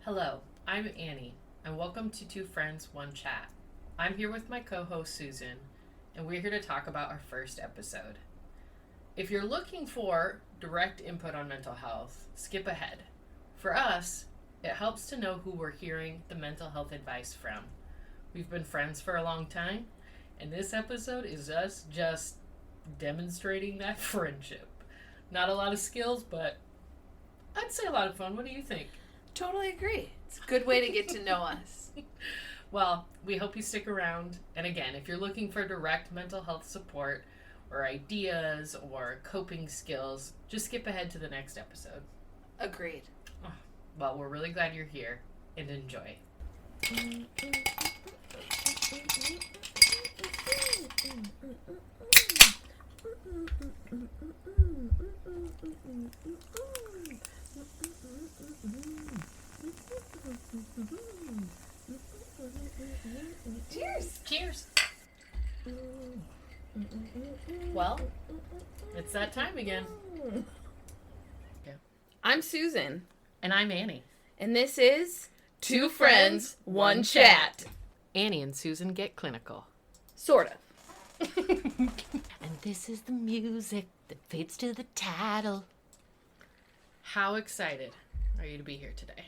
Hello, I'm Annie, and welcome to Two Friends, One Chat. I'm here with my co host Susan, and we're here to talk about our first episode. If you're looking for direct input on mental health, skip ahead. For us, it helps to know who we're hearing the mental health advice from. We've been friends for a long time, and this episode is us just demonstrating that friendship. Not a lot of skills, but I'd say a lot of fun. What do you think? Totally agree. It's a good way to get to know us. Well, we hope you stick around. And again, if you're looking for direct mental health support or ideas or coping skills, just skip ahead to the next episode. Agreed. Well, we're really glad you're here and enjoy. Cheers. Cheers. Well, it's that time again. I'm Susan. And I'm Annie. And this is Two Friends, One Chat. Annie and Susan get clinical. Sort of. And this is the music that fades to the title. How excited are you to be here today?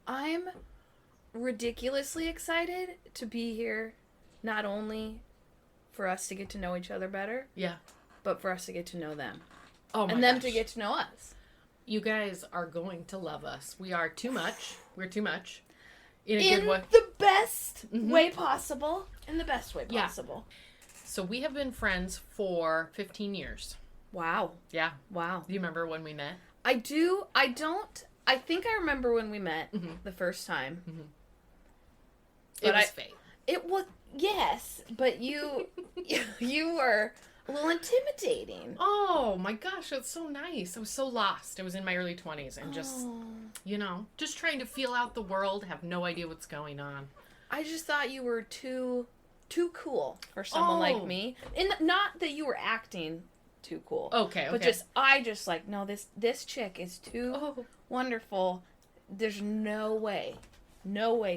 I'm ridiculously excited to be here, not only for us to get to know each other better, Yeah. but for us to get to know them. Oh my and them gosh. to get to know us. You guys are going to love us. We are too much. We're too much. In a In good way. the best Mhm. way possible. In the best way Yeah. possible. So we have been friends for 15 years. Wow. Yeah. Wow. Do you remember when we met? I do. I don't. I think I remember when we met Mhm. the first time. It But was fate. It was, yes, but you were a little intimidating. Oh my gosh, that's so nice. I was so lost. I was in my early 20s and just, just trying to feel out the world, have no idea what's going on. I just thought you were too cool for someone Oh. like me. And not that you were acting too cool. Okay, But I just like, no, this chick is too Oh. wonderful. There's no way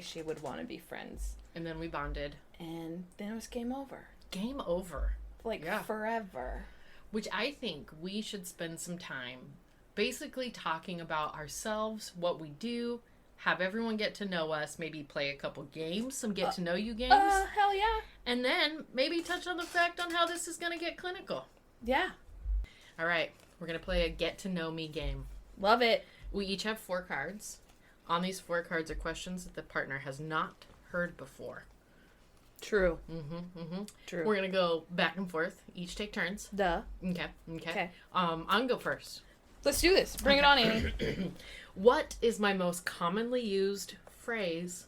she would want to be friends. And then we bonded. And then it was game over. Game over. Like, Yeah. forever. Which I think we should spend some time basically talking about ourselves, what we do, have everyone get to know us, maybe play a couple games, some get to know you games, Hell yeah. and then maybe touch on the fact on how this is going to get clinical. Yeah. All right, we're going to play a get to know me game. Love it. We each have 4 cards. On these 4 cards are questions that the partner has not heard before. True. We're True. going to go back and forth, each take turns. Duh. Okay. I'm going to go first. Let's do this. Bring it on, Annie. What is my most commonly used phrase?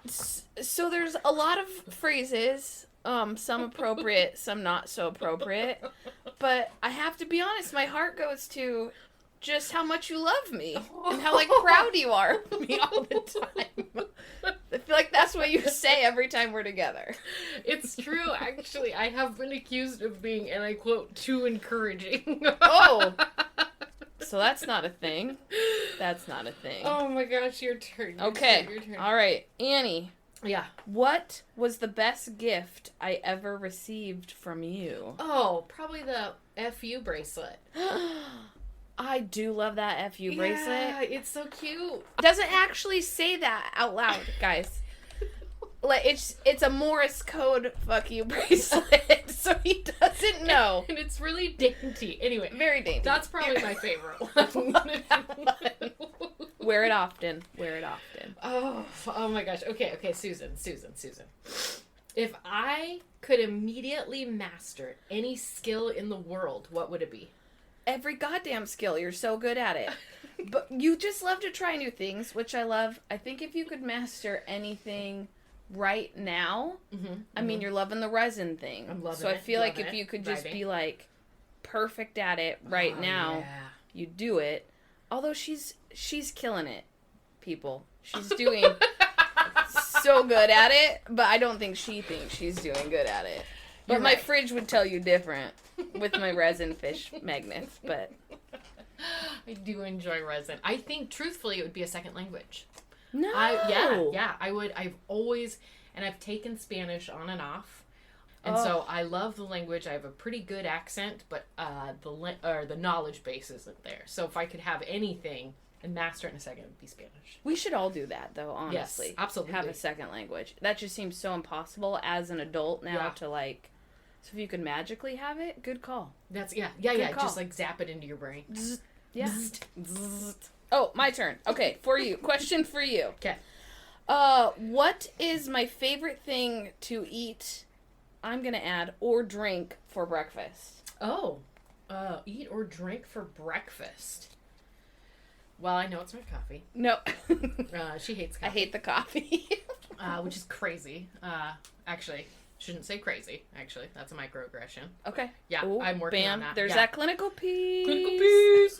So there's a lot of phrases, some appropriate, some not so appropriate. But I have to be honest, my heart goes to just how much you love me and how proud you are of me all the time. I feel like that's what you say every time we're together. It's true, actually. I have been accused of being, and I quote, too encouraging. Oh. So that's not a thing. That's not a thing. Oh my gosh, your turn. Okay. Your turn. All right. Annie, Yeah. what was the best gift I ever received from you? Oh, probably the FU bracelet. I do love that FU bracelet. Yeah, it's so cute. Doesn't actually say that out loud, guys. Like it's a Morse code fuck you bracelet, so he doesn't know. And it's really dainty. Anyway, Very dainty. that's probably my favorite one. Wear it often. Wear it often. Oh my gosh. Okay, Susan. If I could immediately master any skill in the world, what would it be? Every goddamn skill. You're so good at it. But you just love to try new things, which I love. I think if you could master anything right now, I mean, you're loving the resin thing. I'm loving so I it. feel like Love if it. you could just Writing. be like perfect at it right now, Yeah. you do it. Although she's killing it, people. She's doing so good at it, but I don't think she thinks she's doing good at it. But You're my right. fridge would tell you different with my resin fish magnets, but I do enjoy resin. I think, truthfully, it would be a second language. No. I would. I've always, and I've taken Spanish on and off. And so I love the language. I have a pretty good accent, but the knowledge base isn't there. So if I could have anything and master it in a second, it would be Spanish. We should all do that, though, honestly. Yes, absolutely. Have a second language. That just seems so impossible as an adult now to, like... So if you could magically have it, good call. That's, yeah. Call. Just, like, zap it into your brain. Zzz. Yeah. Oh, my turn. Okay, for you. Question for you. Okay. What is my favorite thing to eat... I'm going to add, or drink for breakfast. Oh. Eat or drink for breakfast. Well, I know it's not coffee. No. She hates coffee. I hate the coffee. Which is crazy. Actually, shouldn't say crazy. Actually, that's a microaggression. Okay. Yeah, Ooh, I'm working on that. There's yeah. that clinical piece.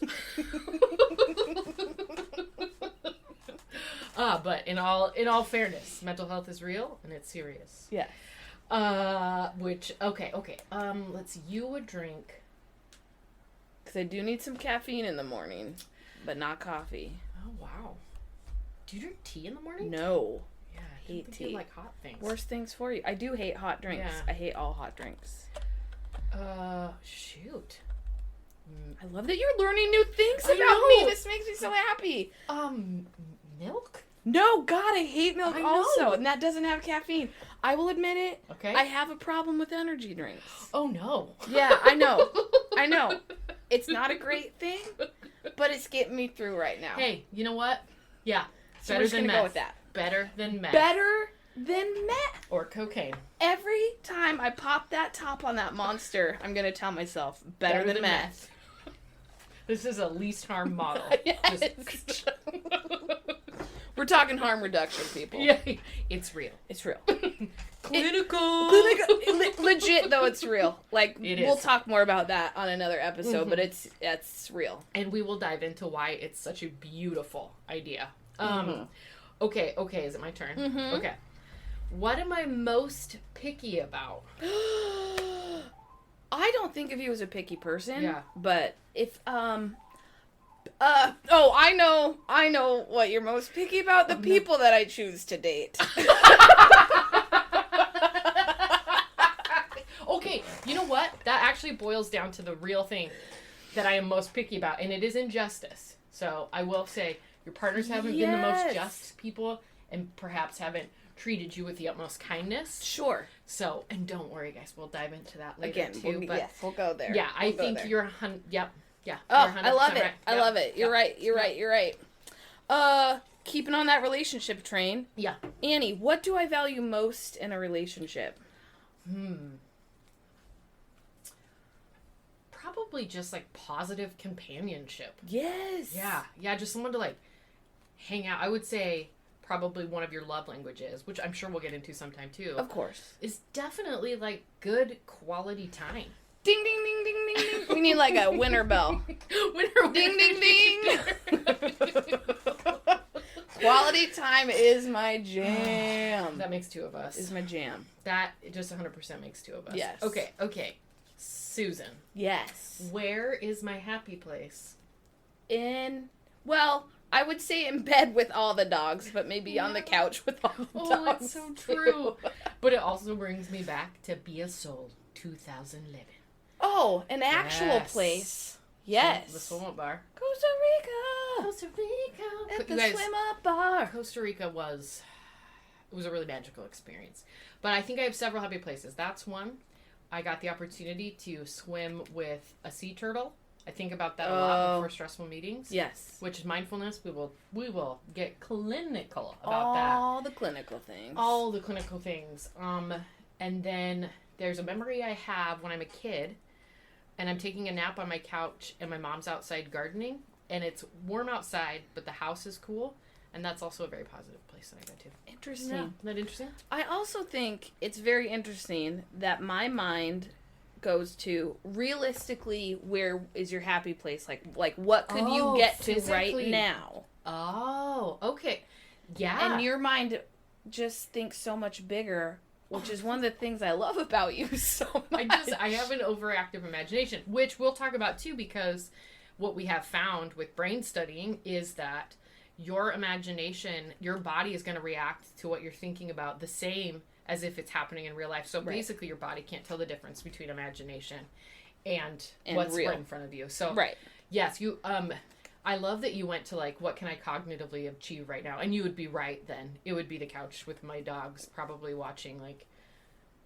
But in all fairness, mental health is real and it's serious. Yeah. Okay. Let's you would drink. Because I do need some caffeine in the morning, but not coffee. Oh, wow. Do you drink tea in the morning? No. Yeah, I hate think tea. you like hot things. Worst things for you. I do hate hot drinks. Yeah. I hate all hot drinks. Shoot. I love that you're learning new things I about know. me. This makes me so happy. Milk? No, God, I hate milk I also, know. and that doesn't have caffeine. I will admit it. Okay. I have a problem with energy drinks. Oh, no. Yeah, I know. I know. It's not a great thing, but it's getting me through right now. Hey, you know what? Yeah. So Better we're just than gonna meth. go with that. Better than meth. Better than meth. Or cocaine. Every time I pop that top on that monster, I'm gonna tell myself, better than meth. This is a least harm model. Yes. Just... We're talking harm reduction, people. Yeah, it's real. It's real. Clinical. Legit, though, it's real. Like, It we'll is. talk more about that on another episode, but it's real. And we will dive into why it's such a beautiful idea. Okay, is it my turn? Mhm. Okay. What am I most picky about? I don't think of you as a picky person. Yeah. But if, I know what you're most picky about. The people that I choose to date. Okay, you know what? That actually boils down to the real thing that I am most picky about, and it is injustice. So I will say your partners haven't been the most just people and perhaps haven't treated you with the utmost kindness. Sure. So, and don't worry, guys, we'll dive into that later Again, too. we'll go there. Yeah, I We'll go think there. you're yeah. Oh, you're I love 100% it. right. I Yep. love it. You're Yep. right. You're right. Keeping on that relationship train. Yeah. Annie, what do I value most in a relationship? Probably just like positive companionship. Yes. Yeah, just someone to like hang out. I would say probably one of your love languages, which I'm sure we'll get into sometime too. Of course. Is definitely like good quality time. Ding, ding, ding, ding, ding, ding. We need like a winter bell. Winner, Ding, ding, ding. Quality time is my jam. That makes two of us. Is my jam. That just 100% makes two of us. Yes. Okay. Susan, Yes. where is my happy place? Well, I would say in bed with all the dogs, but maybe on the couch with all the dogs. Oh, it's so true. But it also brings me back to Be a Soul 2011. Oh, an actual Yes. place. Yes. The swim up bar. Costa Rica. Costa Rica. At the You guys, swim up bar. Costa Rica was a really magical experience. But I think I have several happy places. That's one. I got the opportunity to swim with a sea turtle. I think about that a lot before stressful meetings. Yes. Which is mindfulness. We will get clinical about that. All the clinical things. All the clinical things. And then there's a memory I have when I'm a kid, and I'm taking a nap on my couch, and my mom's outside gardening, and it's warm outside, but the house is cool, and that's also a very positive place that I go to. Interesting. Yeah, isn't that interesting? I also think it's very interesting that my mind goes to realistically, where is your happy place? Like what could you get to right physically. now? Oh, okay. Yeah. And your mind just thinks so much bigger, which is one of the things I love about you so much. I have an overactive imagination, which we'll talk about too, because what we have found with brain studying is that your imagination, your body is going to react to what you're thinking about the same as if it's happening in real life. So basically your body can't tell the difference between imagination and what's real. right in front of you. So Right. yes, you I love that you went to like, what can I cognitively achieve right now? And you would be right then. It would be the couch with my dogs, probably watching like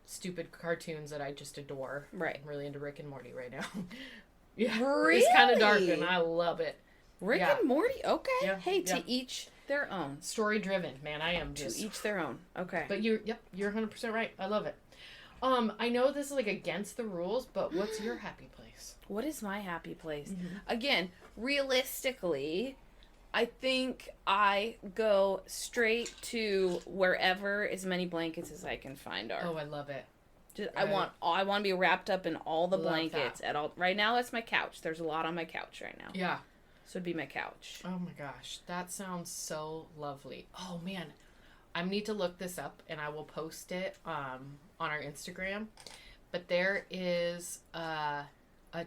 stupid cartoons that I just adore. Right. I'm really into Rick and Morty right now. Yeah. Really? It's kind of dark and I love it. Rick and Morty? Okay. Yeah, Hey, yeah. to each their own. Story driven, man. I am just... To each their own. Okay. But you're 100% right. I love it. I know this is like against the rules, but what's your happy place? What is my happy place? Again, realistically, I think I go straight to wherever as many blankets as I can find are. Oh, I love it. Just, Right. I want to be wrapped up in all the Love blankets that. at all. Right now, that's my couch. There's a lot on my couch right now. Yeah. So it'd be my couch. Oh my gosh, that sounds so lovely. Oh man, I need to look this up and I will post it on our Instagram. But there is a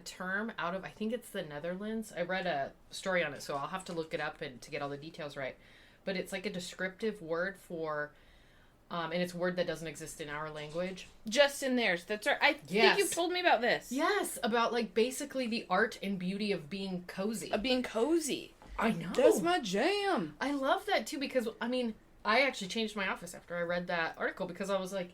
term out of, I think it's the Netherlands. I read a story on it, so I'll have to look it up and to get all the details right. But it's like a descriptive word for, and it's a word that doesn't exist in our language. Just in theirs. That's right. I Yes. think you've told me about this. Yes, about like basically the art and beauty of being cozy. Of being cozy. I know. That's my jam. I love that too because, I mean, I actually changed my office after I read that article because I was like,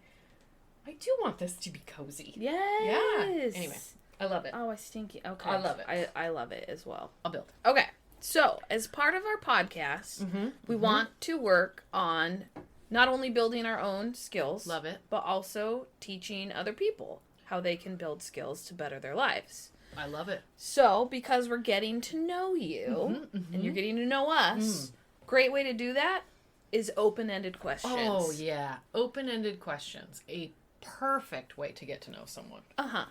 I do want this to be cozy. Yes. Anyway, I love it. Oh, I stinky. Okay. I love it. I love it as well. I'll build. Okay. So, as part of our podcast, we want to work on not only building our own skills, Love it. but also teaching other people how they can build skills to better their lives. I love it. So, because we're getting to know you and you're getting to know us, great way to do that is open-ended questions. Oh, yeah. Open-ended questions. A perfect way to get to know someone. Uh-huh.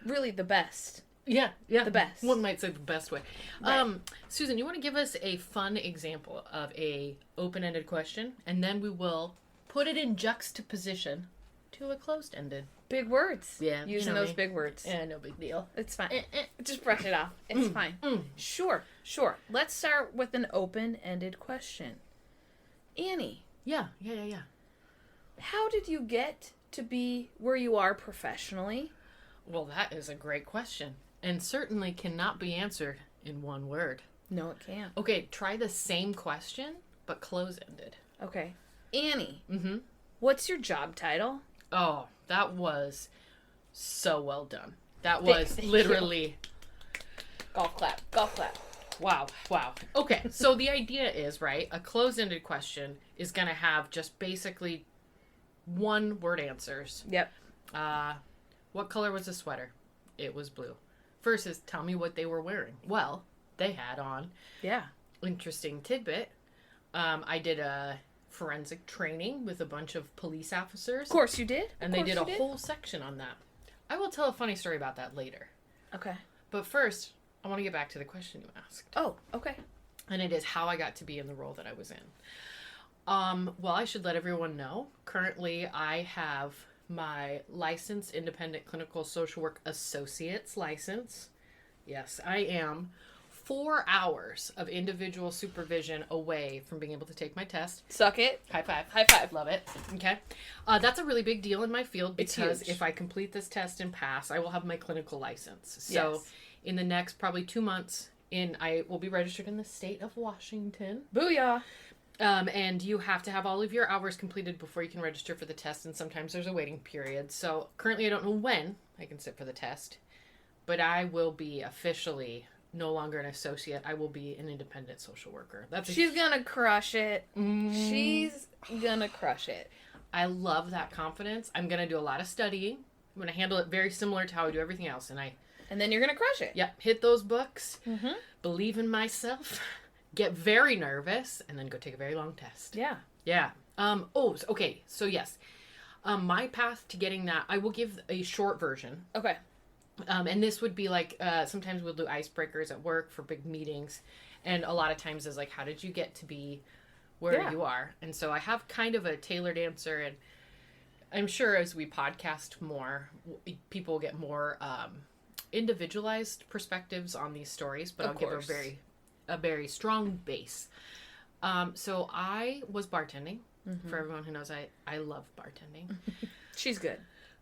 Really the best. Yeah. The best. One might say the best way. Right. Susan, you want to give us a fun example of a open-ended question, and then we will put it in juxtaposition to a closed-ended. Big words. Yeah, Using you know those me. big words. Yeah, no big deal. It's fine. Just brush it off. It's fine. Sure. Let's start with an open-ended question. Annie, Yeah. how did you get to be where you are professionally? Well, that is a great question, and certainly cannot be answered in one word. No, it can't. Okay, try the same question, but close-ended. Okay. Annie, Mm-hmm. what's your job title? Oh, that was so well done. That was Thank you. literally... Golf clap. Golf clap. Wow. Okay, so the idea is, right, a closed-ended question is going to have just basically one-word answers. Yep. What color was the sweater? It was blue. Versus, tell me what they were wearing. Well, they had on. Yeah. Interesting tidbit. I did a forensic training with a bunch of police officers. Of course you did. And they did a whole section on that. I will tell a funny story about that later. Okay. But first, I want to get back to the question you asked. Oh, okay. And it is how I got to be in the role that I was in. Well, I should let everyone know. Currently, I have my licensed independent clinical social work associate's license. Yes, I am 4 hours of individual supervision away from being able to take my test. Suck it. High five. High five. Love it. Okay. That's a really big deal in my field It's because huge. if I complete this test and pass, I will have my clinical license. So Yes. in the next probably 2 months, I will be registered in the state of Washington. Booyah. And you have to have all of your hours completed before you can register for the test, and sometimes there's a waiting period. So currently I don't know when I can sit for the test, but I will be officially no longer an associate. I will be an independent social worker. She's gonna crush it. She's gonna crush it. I love that confidence. I'm going to do a lot of studying. I'm going to handle it very similar to how I do everything else. And then you're gonna crush it. Hit those books, Mm-hmm. believe in myself, get very nervous, and then go take a very long test. Yeah. Yeah. Okay. So yes, my path to getting that, I will give a short version. Okay. And this would be like, sometimes we'll do icebreakers at work for big meetings. And a lot of times is like, how did you get to be where you are? And so I have kind of a tailored answer. And I'm sure as we podcast more, people will get more individualized perspectives on these stories, but Of I'll give course. a very strong base. So I was bartending. For everyone who knows, I love bartending. She's good.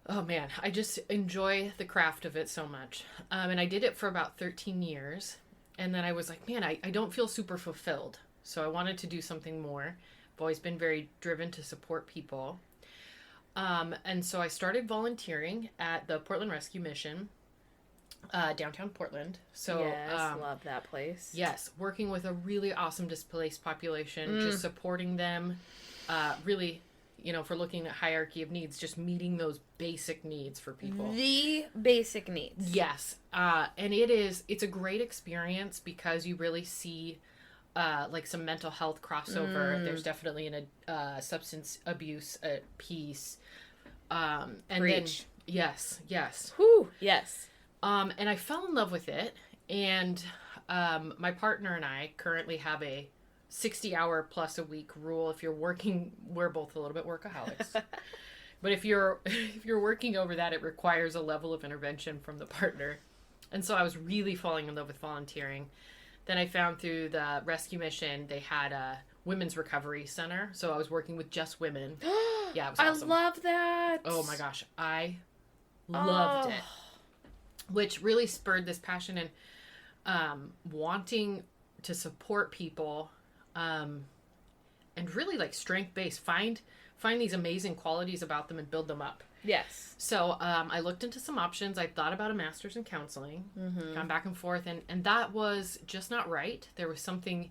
Oh man, I just enjoy the craft of it so much. And I did it for about 13 years. And then I was like, man, I don't feel super fulfilled. So I wanted to do something more. I've always been very driven to support people. And so I started volunteering at the Portland Rescue Mission, downtown Portland. So yes, love that place. yes, working with a really awesome displaced population, just supporting them, really, if we're looking at hierarchy of needs, just meeting those basic needs for people. The basic needs. Yes. And it's a great experience because you really see like some mental health crossover. There's definitely a substance abuse piece. And Preach. then, yes. Whew, yes. And I fell in love with it. And my partner and I currently have a 60-hour plus a week rule. If you're working, we're both a little bit workaholics. But if you're working over that, it requires a level of intervention from the partner. And so I was really falling in love with volunteering. Then I found through the rescue mission, they had a women's recovery center. So I was working with just women. Yeah, it was awesome. I love that. Oh my gosh, I loved it. Which really spurred this passion and wanting to support people, and really like strength-based. Find these amazing qualities about them and build them up. Yes. So I looked into some options. I thought about a master's in counseling, gone back and forth, and that was just not right. There was something...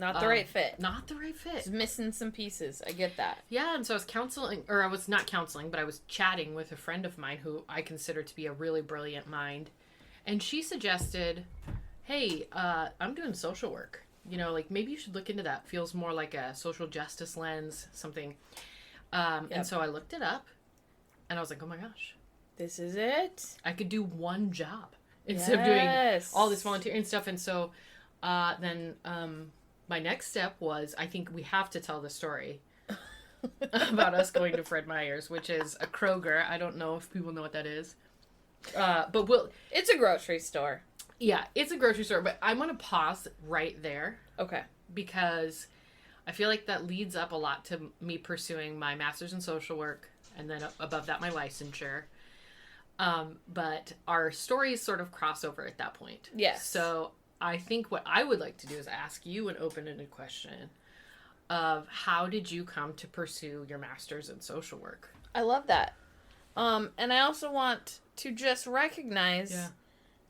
Not the right fit. Not the right fit. It's missing some pieces. I get that. Yeah, and so I was not counseling, but I was chatting with a friend of mine who I consider to be a really brilliant mind. And she suggested, hey, I'm doing social work. Like maybe you should look into that. Feels more like a social justice lens, something. And so I looked it up, and I was like, oh my gosh. This is it. I could do one job instead of doing all this volunteering stuff. And so then my next step was, I think we have to tell the story about us going to Fred Meyer's, which is a Kroger. I don't know if people know what that is. But it's a grocery store. Yeah, it's a grocery store, but I'm going to pause right there. Okay. Because I feel like that leads up a lot to me pursuing my master's in social work, and then above that, my licensure. But our stories sort of cross over at that point. Yes. So I think what I would like to do is ask you an open-ended question of how did you come to pursue your master's in social work? I love that. And I also want to just recognize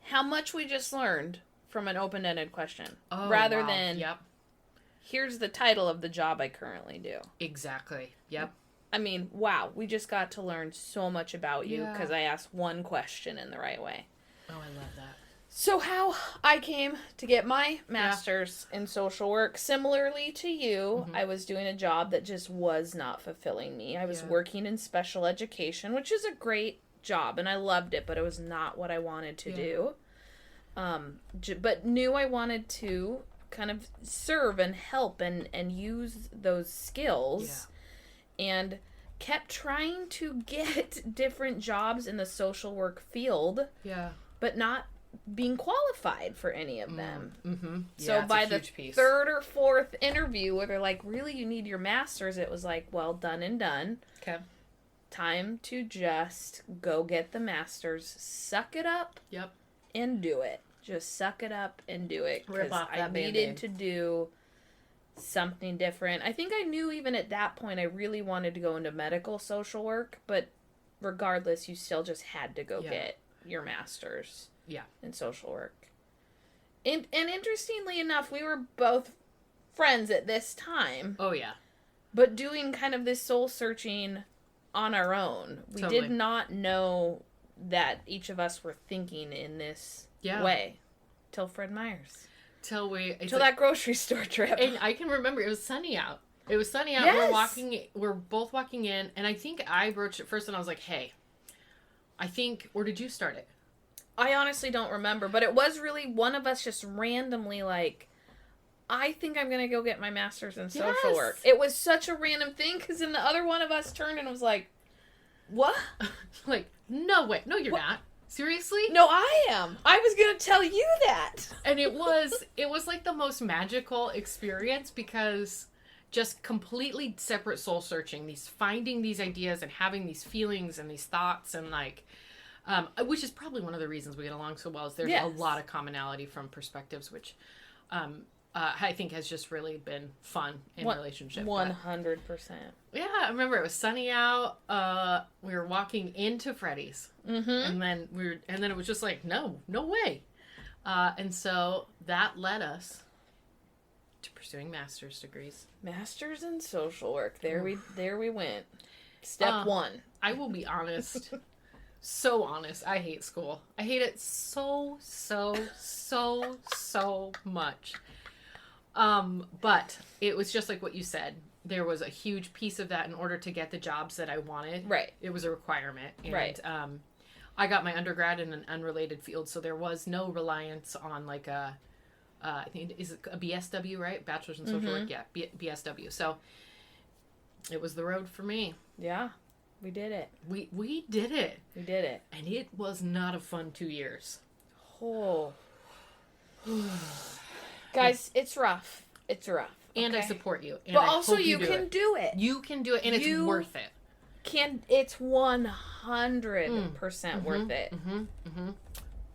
how much we just learned from an open-ended question. Oh, rather wow. than, here's the title of the job I currently do. Exactly. Yep. I mean, wow, we just got to learn so much about you because I asked one question in the right way. Oh, I love that. So how I came to get my master's in social work, similarly to you, I was doing a job that just was not fulfilling me. I was working in special education, which is a great job, and I loved it, but it was not what I wanted to do. But knew I wanted to kind of serve and help and use those skills, and kept trying to get different jobs in the social work field, but not being qualified for any of them. So by the third or fourth interview where they're like, really, you need your master's, it was like, well, done and done. Okay. Time to just go get the master's, suck it up, and do it. Just suck it up and do it. Because I needed to do something different. I think I knew even at that point I really wanted to go into medical social work, but regardless, you still just had to go get your master's in social work. And interestingly enough, we were both friends at this time. Oh, yeah. But doing kind of this soul searching on our own. We did not know that each of us were thinking in this way. Till Fred Meyer's. Till that grocery store trip. And I can remember, it was sunny out. Yes. We're both walking in, and I think I broached it first, and I was like, hey, or did you start it? I honestly don't remember, but it was really one of us just randomly like, I think I'm going to go get my master's in social work. It was such a random thing, because then the other one of us turned and was like, what? Like, no way. No, you're not. Seriously? No, I am. I was gonna tell you that. And it was like the most magical experience because just completely separate soul searching, finding these ideas and having these feelings and these thoughts and like, which is probably one of the reasons we get along so well is there's a lot of commonality from perspectives, which I think has just really been fun in relationship. 100%. Yeah, I remember it was sunny out. We were walking into Freddy's, and then it was just like, no way, and so that led us to pursuing master's degrees. Masters in social work. There we went. Step 1. I will be honest. So honest. I hate school. I hate it so much. But it was just like what you said. There was a huge piece of that in order to get the jobs that I wanted. Right. It was a requirement. And, right. I got my undergrad in an unrelated field, so there was no reliance on like I think, is it a BSW, right? Bachelor's in Social Work? Yeah, BSW. So it was the road for me. Yeah. We did it. We did it. We did it. And it was not a fun 2 years. Oh. Guys, it's rough. It's rough. And I support you. And but I also hope you can do it. You can do it, and it's worth it. It's 100% worth it.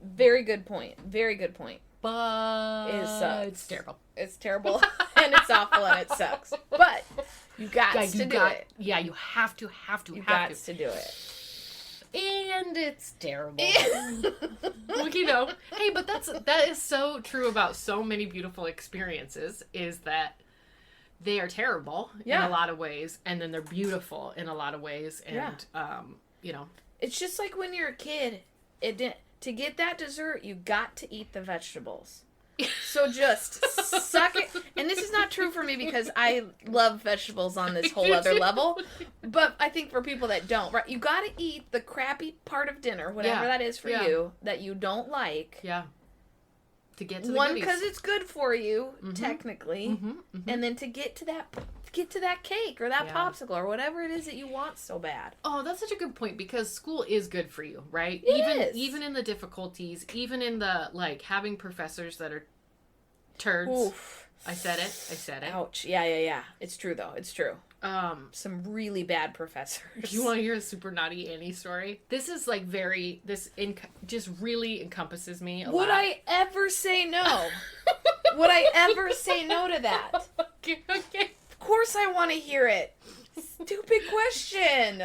Very good point. Very good point. But it's terrible. It's terrible, and it's awful, and it sucks. But you got to do it. Yeah, you have to. You got to do it. And it's terrible. Well, hey, but that is so true about so many beautiful experiences, is that they are terrible in a lot of ways, and then they're beautiful in a lot of ways, and it's just like when you're a kid. To get that dessert, you got to eat the vegetables. So just suck it. And this is not true for me because I love vegetables on this whole other level. But I think for people that don't, right? You got to eat the crappy part of dinner, whatever that is for you, that you don't like. Yeah. To get to the one, because it's good for you, technically. And then to get to that cake or that popsicle or whatever it is that you want so bad. Oh, that's such a good point, because school is good for you, right? Even in the difficulties, even in the having professors that are turds. Oof. I said it. Ouch. Yeah. It's true though. It's true. Some really bad professors. You want to hear a super naughty Annie story? This is just really encompasses me a lot. Would I ever say no? Would I ever say no to that? Okay. Of course I want to hear it. Stupid question.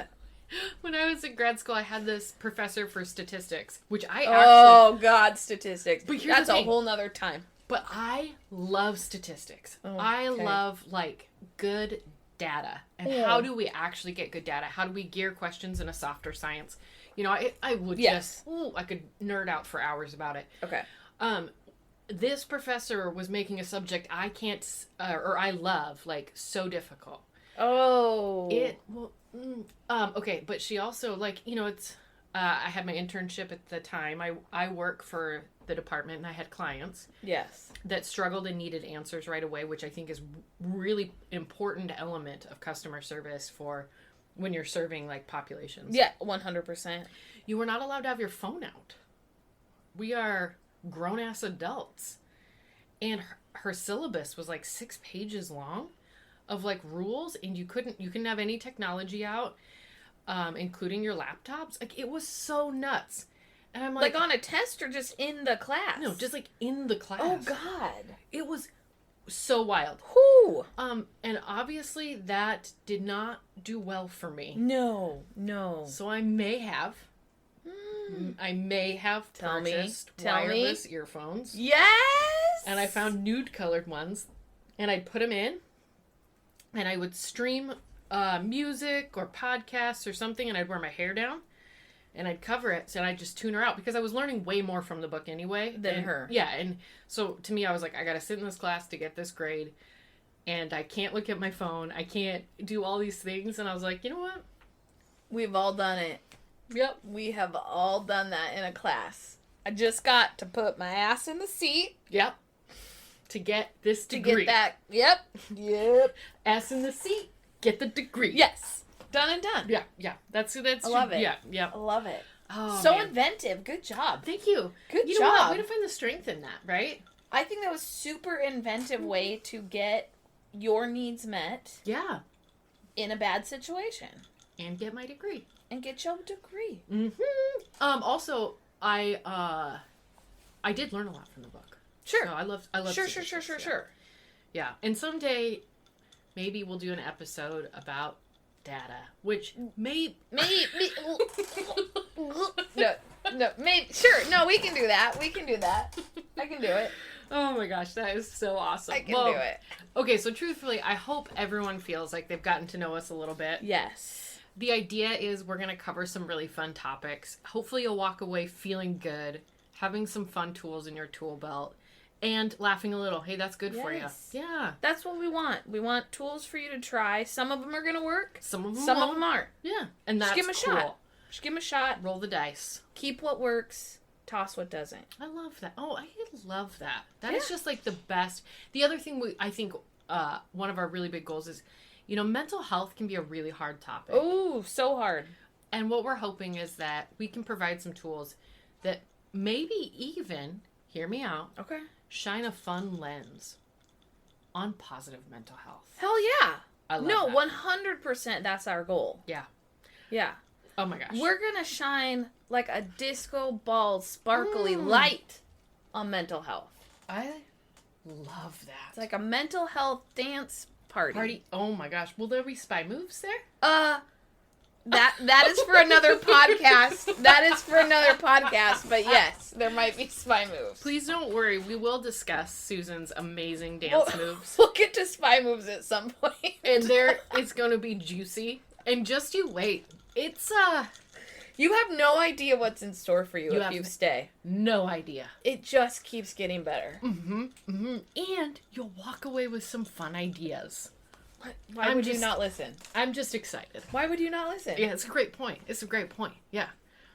When I was in grad school, I had this professor for statistics, which I actually... Oh, God, statistics. But that's a whole nother time. But I love statistics. Oh, I love, good data. And how do we actually get good data? How do we gear questions in a softer science? I would I could nerd out for hours about it. Okay. This professor was making a subject I can't, or I love, so difficult. Oh. Okay, but she also, it's, I had my internship at the time. I work for the department, and I had clients. Yes. That struggled and needed answers right away, which I think is really important element of customer service for when you're serving, populations. Yeah, 100%. You were not allowed to have your phone out. We are grown-ass adults. And her syllabus was 6 pages long of rules, and you couldn't have any technology out, including your laptops. It was so nuts. And I'm on a test or just in the class? No, just in the class. Oh God. It was so wild. Whoo. And obviously that did not do well for me. No. So I may have purchased wireless earphones. Yes! And I found nude-colored ones, and I'd put them in, and I would stream music or podcasts or something, and I'd wear my hair down, and I'd cover it, and I'd just tune her out, because I was learning way more from the book anyway. Than her. Yeah, and so to me, I was like, I gotta sit in this class to get this grade, and I can't look at my phone, I can't do all these things, and I was like, you know what? We've all done it. Yep. We have all done that in a class. I just got to put my ass in the seat. Yep. To get this degree. To get that. Yep. Ass in the seat. Get the degree. Yes. Done and done. Yeah. That's. I love it. Yeah. I love it. Oh, So man. inventive. Good job. Thank you. Good You know what? job. Way to find the strength in that, right? I think that was super inventive way to get your needs met Yeah. in a bad situation And get my degree. and get your degree. Mm-hmm. Also, I did learn a lot from the book. Sure. So I love Sure. Yeah. And someday, maybe we'll do an episode about data, which Maybe. No, maybe. Sure. No, we can do that. I can do it. Oh my gosh, that is so awesome. I can do it. Okay, so truthfully, I hope everyone feels like they've gotten to know us a little bit. Yes. The idea is we're going to cover some really fun topics. Hopefully you'll walk away feeling good, having some fun tools in your tool belt, and laughing a little. Hey, that's good for you. Yes. Yeah. That's what we want. We want tools for you to try. Some of them are going to work. Some of them Some won't. of them aren't. Yeah. And that's Just give 'em a cool. shot. Just give them a shot. Roll the dice. Keep what works. Toss what doesn't. I love that. Oh, I love that. That is Yeah. just like the best. The other thing I think one of our really big goals is, mental health can be a really hard topic. Oh, so hard. And what we're hoping is that we can provide some tools that maybe even, hear me out, Okay. shine a fun lens on positive mental health. Hell yeah. I love No, that. 100% that's our goal. Yeah. Yeah. Oh my gosh. We're going to shine like a disco ball sparkly Mm. light on mental health. I love that. It's like a mental health dance party. Oh my gosh. Will there be spy moves there? That is for another podcast. That is for another podcast. But yes, there might be spy moves. Please don't worry. We will discuss Susan's amazing dance moves. We'll get to spy moves at some point. And it's going to be juicy. And just you wait. It's, You have no idea what's in store for you, You if have you stay. no idea. It just keeps getting better. Mm-hmm. Mm-hmm. And you'll walk away with some fun ideas. Why would you not listen? I'm just excited. Why would you not listen? Yeah, it's a great point. Yeah.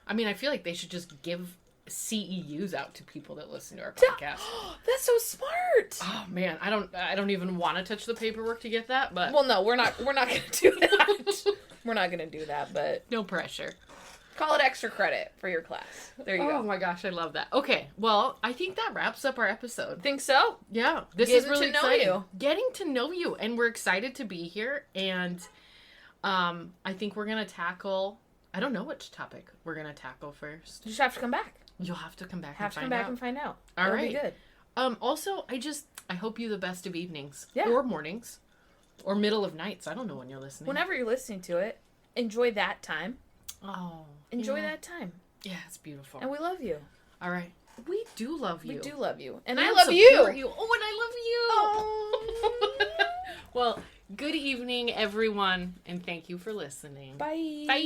I mean, I feel like they should just give CEUs out to people that listen to our podcast. That's so smart. Oh man, I don't even want to touch the paperwork to get that, but Well, no, we're not gonna do that. We're not gonna do that, but no pressure. call it extra credit for your class. There you Oh go. my gosh, I love that. Okay, well, I think that wraps up our episode. Think so? Yeah, this Getting is really to know exciting. you. Getting to know you, and we're excited to be here. And I think we're gonna tackle. I don't know which topic we're gonna tackle first. You just have to come back. You'll have to come back. Have to and come find back out. and find out. All It'll right. be good. Also, I hope you the best of evenings. Yeah. Or mornings. Or middle of nights. I don't know when you're listening. Whenever you're listening to it, enjoy that time. Oh. Enjoy yeah. that time. Yeah, it's beautiful. And we love you. All right. We do love you. We do love you. And And I love you. support you. Oh, and I love you. Oh. Well, good evening, everyone. And thank you for listening. Bye. Bye.